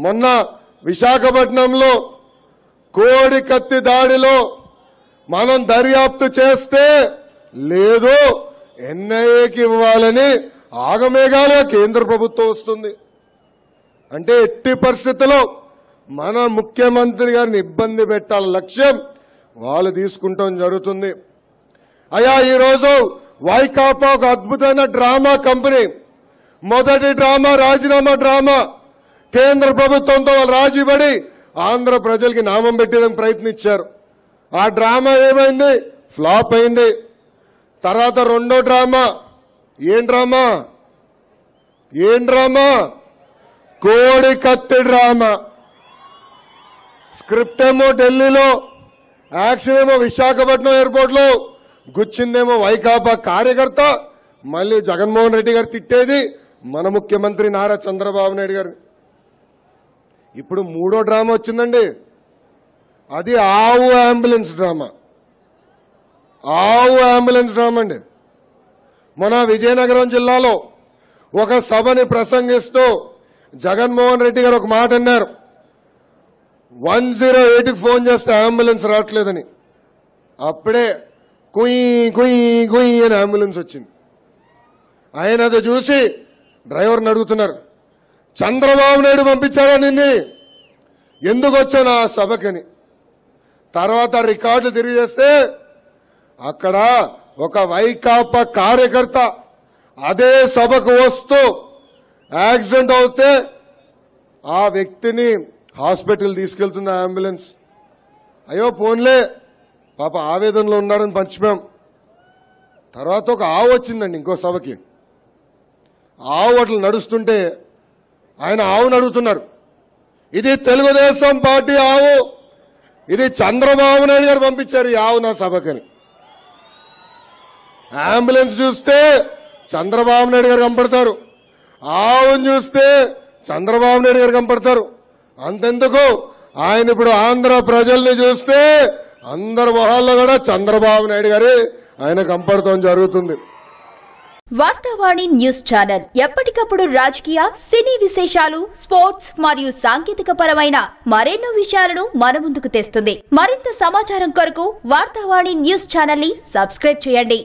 మొన్న విశాఖపట్నంలో కోడి కత్తి దాడిలో మనం దర్యాప్తు చేస్తే లేదు ఎన్ఐఏకి ఇవ్వాలని ఆగమేఘాలుగా కేంద్ర ప్రభుత్వం వస్తుంది. అంటే ఎట్టి పరిస్థితుల్లో మన ముఖ్యమంత్రి గారిని ఇబ్బంది పెట్టాల లక్ష్యం వాళ్ళు తీసుకుంటాం జరుగుతుంది. అయ్యా ఈరోజు వైకాపా ఒక అద్భుతమైన డ్రామా కంపెనీ. మొదటి డ్రామా రాజీనామా డ్రామా. కేంద్ర ప్రభుత్వంతో వాళ్ళు రాజీపడి ఆంధ్ర ప్రజలకి నామం పెట్టేందుకు ప్రయత్నించారు. ఆ డ్రామా ఏమైంది? ఫ్లాప్ అయింది. తర్వాత రెండో డ్రామా ఏం డ్రామా? కోడి కత్తి డ్రామా. స్క్రిప్ట్ ఏమో ఢిల్లీలో, యాక్షన్ ఏమో విశాఖపట్నం ఎయిర్పోర్ట్ లో, గుచ్చిందేమో వైకాపా కార్యకర్త. మళ్ళీ జగన్మోహన్ రెడ్డి గారు తిట్టేది మన ముఖ్యమంత్రి నారా చంద్రబాబు నాయుడు గారు. ఇప్పుడు మూడో డ్రామా వచ్చిందండి. అది ఆవు అంబులెన్స్ డ్రామా. అండి. మన విజయనగరం జిల్లాలో ఒక సభని ప్రసంగిస్తూ జగన్మోహన్ రెడ్డి గారు ఒక మాట అన్నారు. 108కి ఫోన్ చేస్తే అంబులెన్స్ రావట్లేదని. అప్పుడే కుయ్ కుయ్ కుయ్ అని అంబులెన్స్ వచ్చింది. ఆయన అది చూసి డ్రైవర్ని అడుగుతున్నారు, చంద్రబాబు నాయుడు పంపించారా నిన్ను, ఎందుకు వచ్చావు నా సభకని. తర్వాత రికార్డులు తిరిగి చేస్తే అక్కడ ఒక వైకాపా కార్యకర్త అదే సభకు వస్తూ యాక్సిడెంట్ అవుతే ఆ వ్యక్తిని హాస్పిటల్ తీసుకెళ్తుంది అంబులెన్స్. అయ్యో పోన్లే పాప ఆవేదనలో ఉన్నాడని పంచిపోయాం. తర్వాత ఒక ఆవు వచ్చిందండి ఇంకో సభకి. ఆవు అట్లా నడుస్తుంటే ఆయన ఆవును అడుగుతున్నారు, ఇది తెలుగుదేశం పార్టీ ఆవు, ఇది చంద్రబాబు నాయుడు గారు పంపించారు ఈ ఆవు నా సభకని. అంబులెన్స్ చూస్తే చంద్రబాబు నాయుడు గారు కనపడతారు, ఆవును చూస్తే చంద్రబాబు నాయుడు గారు కనపడతారు. అంతెందుకు ఆయన ఇప్పుడు ఆంధ్ర ప్రజల్ని చూస్తే అందరి మొహాల్లో కూడా చంద్రబాబు నాయుడు గారే ఆయన కనపడటం జరుగుతుంది. వార్తావాణి న్యూస్ ఛానల్ ఎప్పటికప్పుడు రాజకీయ, సినీ విశేషాలు, స్పోర్ట్స్ మరియు సాంకేతిక పరమైన మరెన్నో విషయాలను మన ముందుకు తెస్తుంది. మరింత సమాచారం కొరకు వార్తావాణి న్యూస్ ఛానల్ ని సబ్స్క్రైబ్ చేయండి.